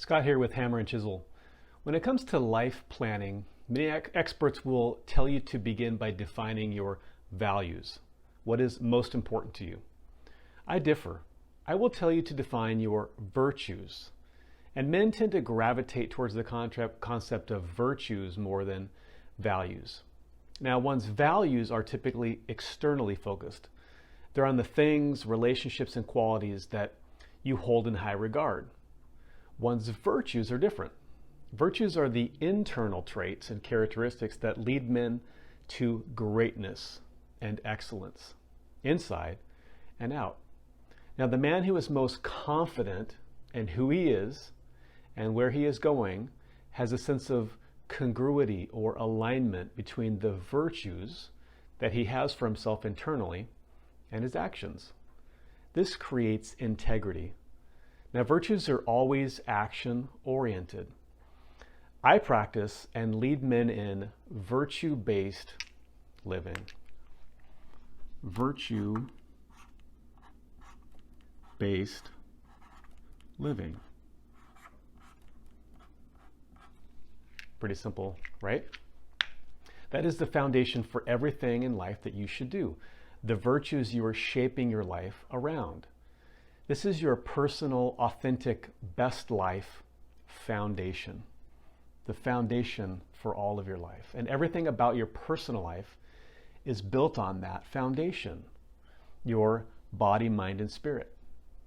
Scott here with Hammer and Chisel. When it comes to life planning, many experts will tell you to begin by defining your values. What is most important to you? I differ. I will tell you to define your virtues. And men tend to gravitate towards the concept of virtues more than values. Now, one's values are typically externally focused. They're on the things, relationships, and qualities that you hold in high regard. One's virtues are different. Virtues are the internal traits and characteristics that lead men to greatness and excellence, inside and out. Now, the man who is most confident in who he is and where he is going has a sense of congruity or alignment between the virtues that he has for himself internally and his actions. This creates integrity. Now, virtues are always action-oriented. I practice and lead men in virtue-based living. Virtue-based living. Pretty simple, right? That is the foundation for everything in life that you should do. The virtues you are shaping your life around. This is your personal, authentic, best life foundation. The foundation for all of your life. And everything about your personal life is built on that foundation. Your body, mind, and spirit.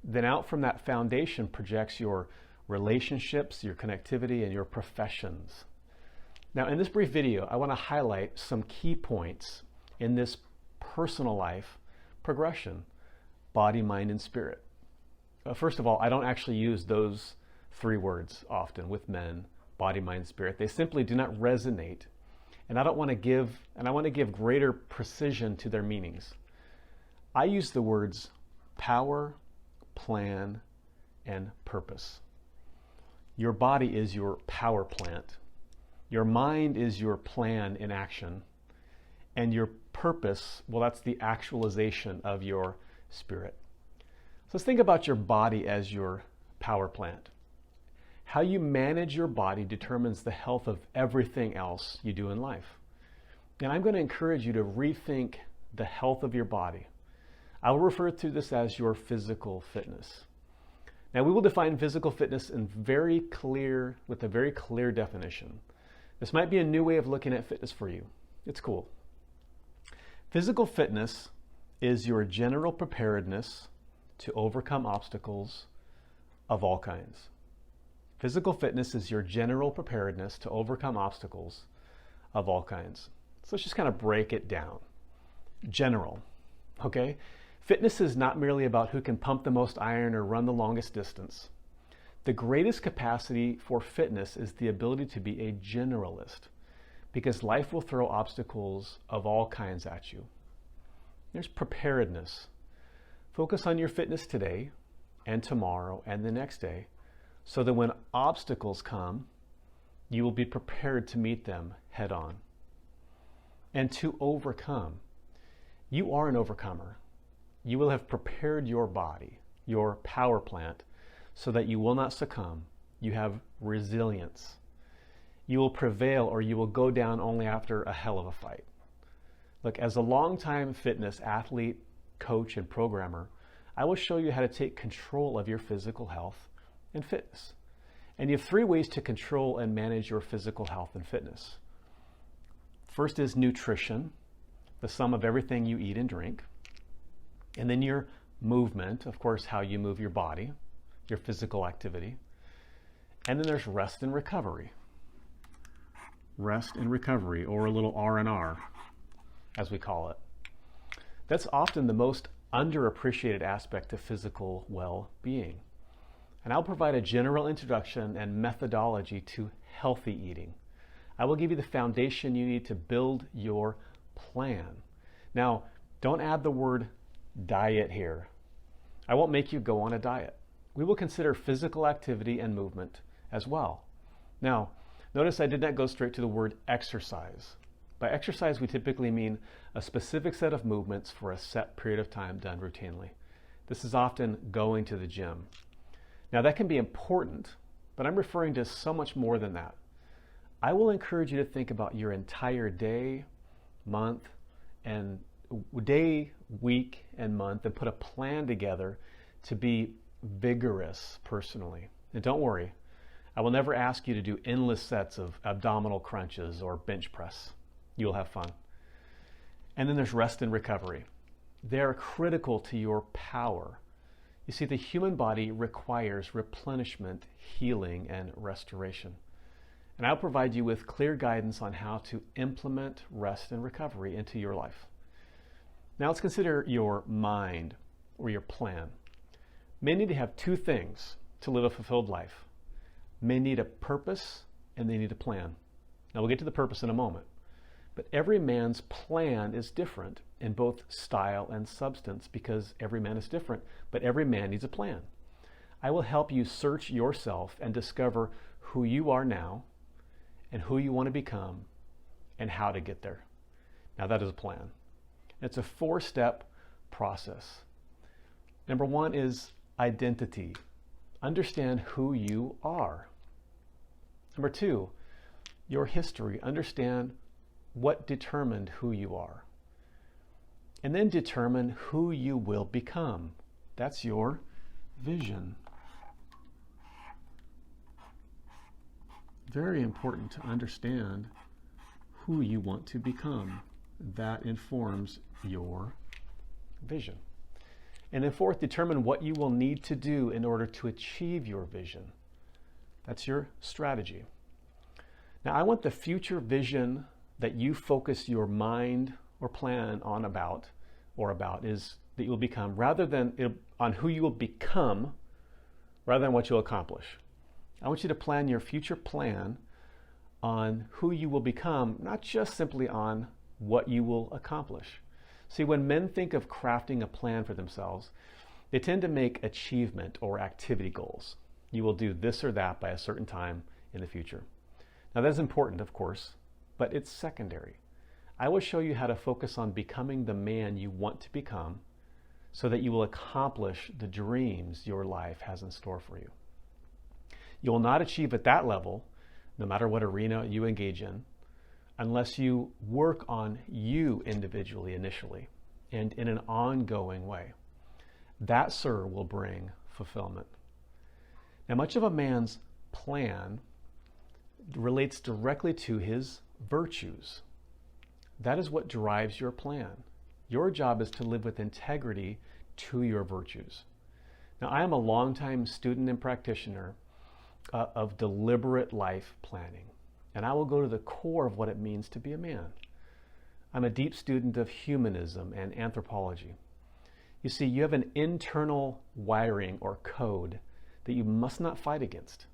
Then out from that foundation projects your relationships, your connectivity, and your professions. Now, in this brief video, I want to highlight some key points in this personal life progression, body, mind, and spirit. First of all, I don't actually use those three words often with men, body, mind, spirit. They simply do not resonate. And I want to give greater precision to their meanings. I use the words power, plan, and purpose. Your body is your power plant. Your mind is your plan in action. And your purpose, well, that's the actualization of your spirit. So let's think about your body as your power plant. How you manage your body determines the health of everything else you do in life. And I'm going to encourage you to rethink the health of your body. I will refer to this as your physical fitness. Now, we will define physical fitness with a very clear definition. This might be a new way of looking at fitness for you. It's cool. Physical fitness is your general preparedness to overcome obstacles of all kinds. Physical fitness is your general preparedness to overcome obstacles of all kinds. So let's just kind of break it down. General, okay? Fitness is not merely about who can pump the most iron or run the longest distance. The greatest capacity for fitness is the ability to be a generalist, because life will throw obstacles of all kinds at you. There's preparedness. Focus on your fitness today and tomorrow and the next day so that when obstacles come, you will be prepared to meet them head on. And to overcome. You are an overcomer. You will have prepared your body, your power plant, so that you will not succumb. You have resilience. You will prevail or you will go down only after a hell of a fight. Look, as a longtime fitness athlete, coach, and programmer, I will show you how to take control of your physical health and fitness. And you have three ways to control and manage your physical health and fitness. First is nutrition, the sum of everything you eat and drink. And then your movement, of course, how you move your body, your physical activity. And then there's rest and recovery. Rest and recovery, or a little R&R, as we call it. That's often the most underappreciated aspect of physical well-being. And I'll provide a general introduction and methodology to healthy eating. I will give you the foundation you need to build your plan. Now, don't add the word diet here. I won't make you go on a diet. We will consider physical activity and movement as well. Now, notice I did not go straight to the word exercise. By exercise, we typically mean a specific set of movements for a set period of time done routinely. This is often going to the gym. Now, that can be important, but I'm referring to so much more than that. I will encourage you to think about your entire day, month, and week, and month, and put a plan together to be vigorous personally. And don't worry, I will never ask you to do endless sets of abdominal crunches or bench press. You'll have fun. And then there's rest and recovery. They're critical to your power. You see, the human body requires replenishment, healing, and restoration. And I'll provide you with clear guidance on how to implement rest and recovery into your life. Now let's consider your mind or your plan. Men need to have two things to live a fulfilled life. Men need a purpose and they need a plan. Now we'll get to the purpose in a moment. But every man's plan is different in both style and substance because every man is different, but every man needs a plan. I will help you search yourself and discover who you are now and who you want to become and how to get there. Now that is a plan. It's a 4-step process. Number 1 is identity. Understand who you are. Number 2, your history. Understand what determined who you are. And then determine who you will become. That's your vision. Very important to understand who you want to become. That informs your vision. And then 4th, determine what you will need to do in order to achieve your vision. That's your strategy. Now, I want the future vision that you focus your mind or plan on is that you'll become, rather than on who you will become, rather than what you'll accomplish. I want you to plan your future plan on who you will become, not just simply on what you will accomplish. See, when men think of crafting a plan for themselves, they tend to make achievement or activity goals. You will do this or that by a certain time in the future. Now that is important, of course, but it's secondary. I will show you how to focus on becoming the man you want to become so that you will accomplish the dreams your life has in store for you. You will not achieve at that level, no matter what arena you engage in, unless you work on you individually initially and in an ongoing way. That, sir, will bring fulfillment. Now, much of a man's plan relates directly to his virtues. That is what drives your plan. Your job is to live with integrity to your virtues. Now, I am a longtime student and practitioner of deliberate life planning, and I will go to the core of what it means to be a man. I'm a deep student of humanism and anthropology. You see, you have an internal wiring or code that you must not fight against.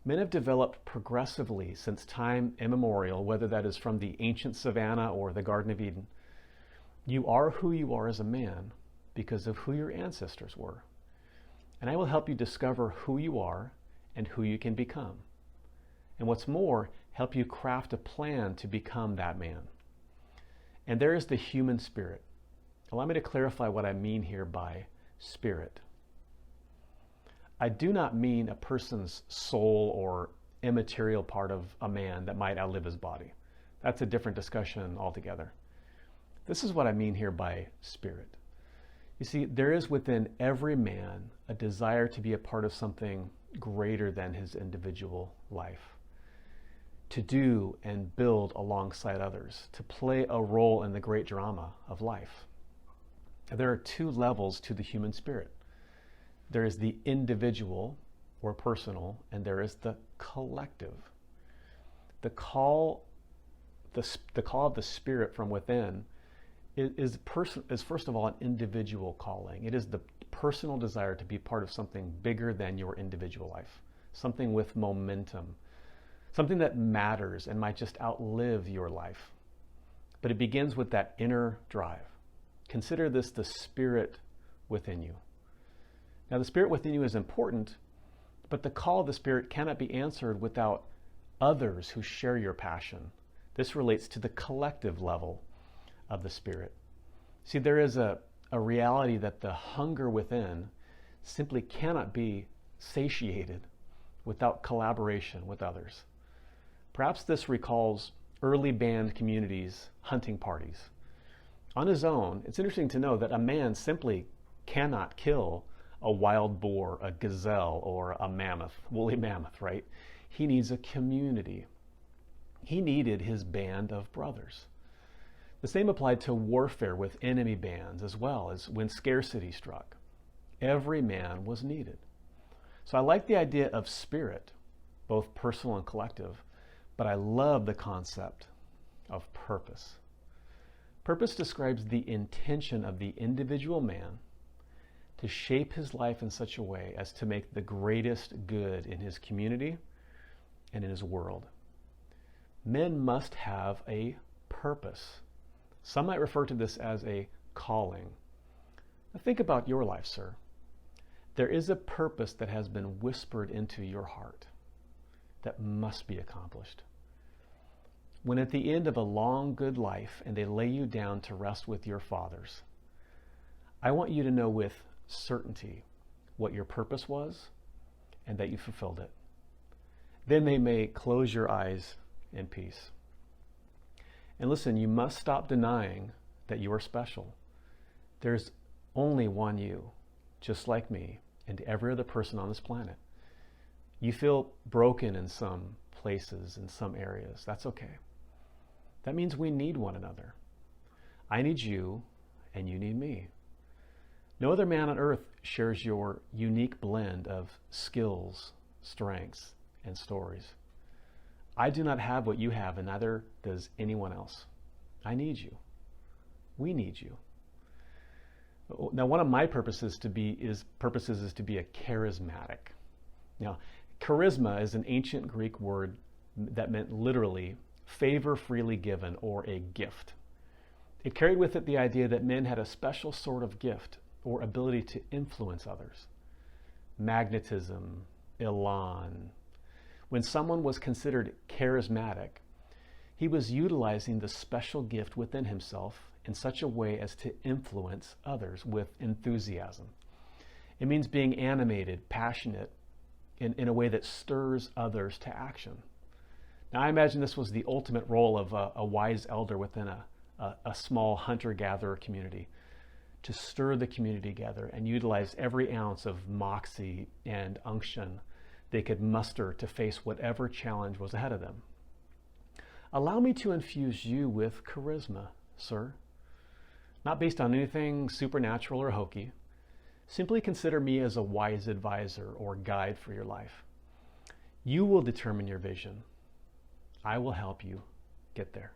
Men have developed progressively since time immemorial, whether that is from the ancient savannah or the Garden of Eden. You are who you are as a man because of who your ancestors were. And I will help you discover who you are and who you can become. And what's more, help you craft a plan to become that man. And there is the human spirit. Allow me to clarify what I mean here by spirit. I do not mean a person's soul or immaterial part of a man that might outlive his body. That's a different discussion altogether. This is what I mean here by spirit. You see, there is within every man a desire to be a part of something greater than his individual life, to do and build alongside others, to play a role in the great drama of life. There are 2 levels to the human spirit. There is the individual or personal, and there is the collective. The call of the spirit from within is first of all an individual calling. It is the personal desire to be part of something bigger than your individual life, something with momentum, something that matters and might just outlive your life. But it begins with that inner drive. Consider this the spirit within you. Now, the spirit within you is important, but the call of the spirit cannot be answered without others who share your passion. This relates to the collective level of the spirit. See, there is a reality that the hunger within simply cannot be satiated without collaboration with others. Perhaps this recalls early band communities' hunting parties. On his own, it's interesting to know that a man simply cannot kill a wild boar, a gazelle, or a mammoth, woolly mammoth, right? He needs a community. He needed his band of brothers. The same applied to warfare with enemy bands as well as when scarcity struck. Every man was needed. So I like the idea of spirit, both personal and collective, but I love the concept of purpose. Purpose describes the intention of the individual man to shape his life in such a way as to make the greatest good in his community and in his world. Men must have a purpose. Some might refer to this as a calling. Now think about your life, sir. There is a purpose that has been whispered into your heart that must be accomplished. When at the end of a long, good life and they lay you down to rest with your fathers, I want you to know with certainty what your purpose was and that you fulfilled it. Then they may close your eyes in peace. And listen, you must stop denying that you are special. There's only one you, just like me and every other person on this planet. You feel broken in some places, in some areas. That's okay. That means we need one another. I need you and you need me. No other man on earth shares your unique blend of skills, strengths, and stories. I do not have what you have, and neither does anyone else. I need you. We need you. Now, one of my purposes is to be a charismatic. Now, charisma is an ancient Greek word that meant literally favor freely given or a gift. It carried with it the idea that men had a special sort of gift or ability to influence others. Magnetism, elan. When someone was considered charismatic, he was utilizing the special gift within himself in such a way as to influence others with enthusiasm. It means being animated, passionate, in a way that stirs others to action. Now, I imagine this was the ultimate role of a wise elder within a small hunter-gatherer community, to stir the community together and utilize every ounce of moxie and unction they could muster to face whatever challenge was ahead of them. Allow me to infuse you with charisma, sir. Not based on anything supernatural or hokey. Simply consider me as a wise advisor or guide for your life. You will determine your vision. I will help you get there.